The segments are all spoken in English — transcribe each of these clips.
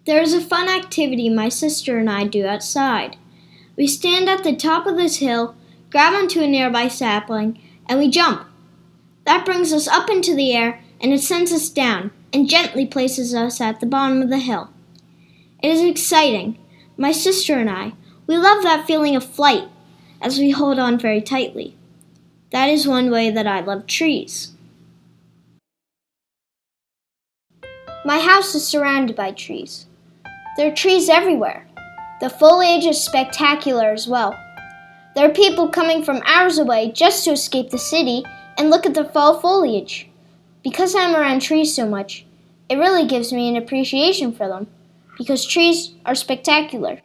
There is a fun activity my sister and I do outside. We stand at the top of this hill, grab onto a nearby sapling, and we jump. That brings us up into the air, and it sends us down and gently places us at the bottom of the hill. It is exciting. My sister and I, we love that feeling of flight as we hold on very tightly. That is one way that I love trees. My house is surrounded by trees. There are trees everywhere. The foliage is spectacular as well. There are people coming from hours away just to escape the city and look at the fall foliage. Because I'm around trees so much, it really gives me an appreciation for them, because trees are spectacular.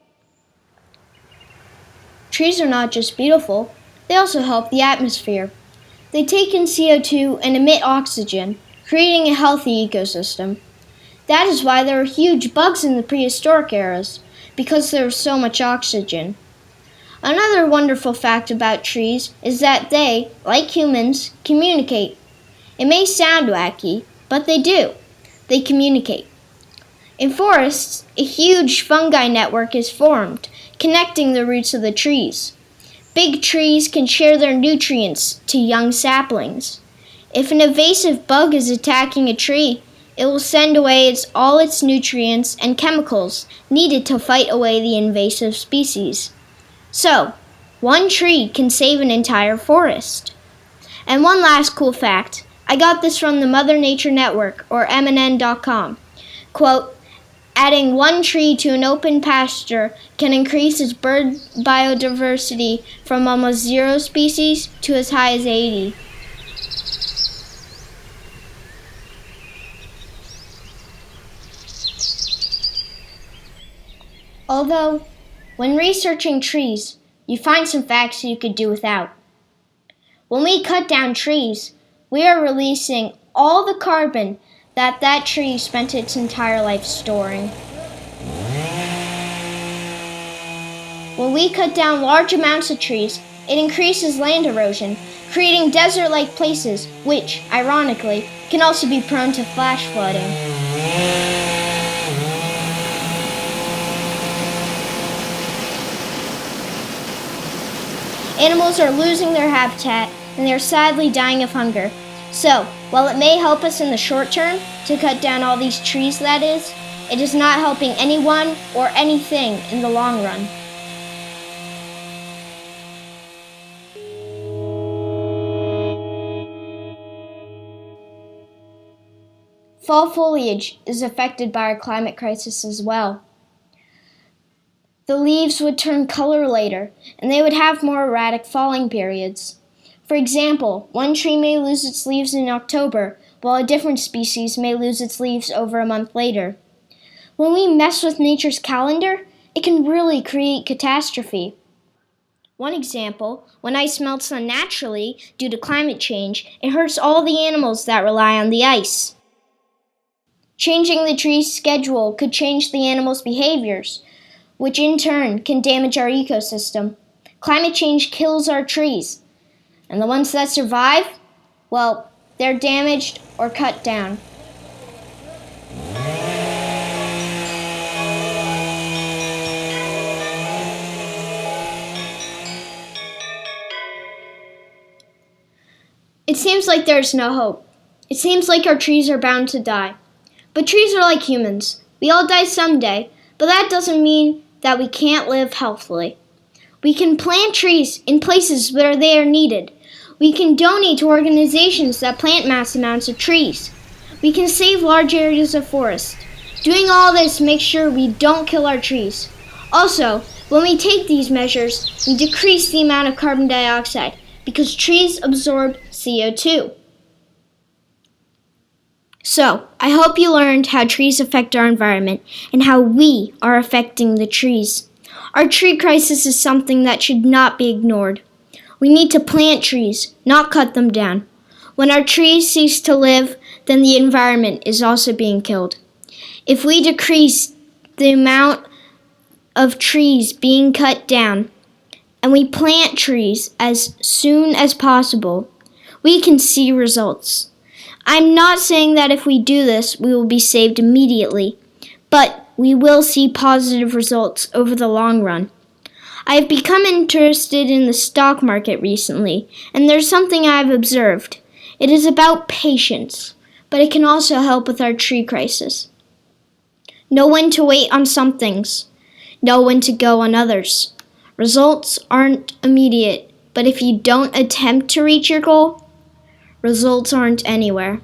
Trees are not just beautiful, they also help the atmosphere. They take in CO2 and emit oxygen, creating a healthy ecosystem. That is why there were huge bugs in the prehistoric eras, because there was so much oxygen. Another wonderful fact about trees is that they, like humans, communicate. It may sound wacky, but they do. They communicate. In forests, a huge fungi network is formed, connecting the roots of the trees. Big trees can share their nutrients to young saplings. If an invasive bug is attacking a tree, it will send away all its nutrients and chemicals needed to fight away the invasive species. So, one tree can save an entire forest. And one last cool fact. I got this from the Mother Nature Network, or MNN.com. Quote, adding one tree to an open pasture can increase its bird biodiversity from almost 0 species to as high as 80. Although, when researching trees, you find some facts you could do without. When we cut down trees, we are releasing all the carbon that tree spent its entire life storing. When we cut down large amounts of trees, it increases land erosion, creating desert-like places, which, ironically, can also be prone to flash flooding. Animals are losing their habitat, and they are sadly dying of hunger. So, while it may help us in the short term to cut down all these trees, that is, it is not helping anyone or anything in the long run. Fall foliage is affected by our climate crisis as well. The leaves would turn color later, and they would have more erratic falling periods. For example, one tree may lose its leaves in October, while a different species may lose its leaves over a month later. When we mess with nature's calendar, it can really create catastrophe. One example, when ice melts unnaturally due to climate change, it hurts all the animals that rely on the ice. Changing the tree's schedule could change the animals' behaviors, which in turn can damage our ecosystem. Climate change kills our trees, and the ones that survive, well, they're damaged or cut down. It seems like there's no hope. It seems like our trees are bound to die. But trees are like humans. We all die someday, but that doesn't mean that we can't live healthily. We can plant trees in places where they are needed. We can donate to organizations that plant mass amounts of trees. We can save large areas of forest. Doing all this makes sure we don't kill our trees. Also, when we take these measures, we decrease the amount of carbon dioxide because trees absorb CO2. So, I hope you learned how trees affect our environment and how we are affecting the trees. Our tree crisis is something that should not be ignored. We need to plant trees, not cut them down. When our trees cease to live, then the environment is also being killed. If we decrease the amount of trees being cut down, and we plant trees as soon as possible, we can see results. I'm not saying that if we do this, we will be saved immediately, but we will see positive results over the long run. I have become interested in the stock market recently, and there's something I've observed. It is about patience, but it can also help with our tree crisis. Know when to wait on some things. Know when to go on others. Results aren't immediate, but if you don't attempt to reach your goal, results aren't anywhere.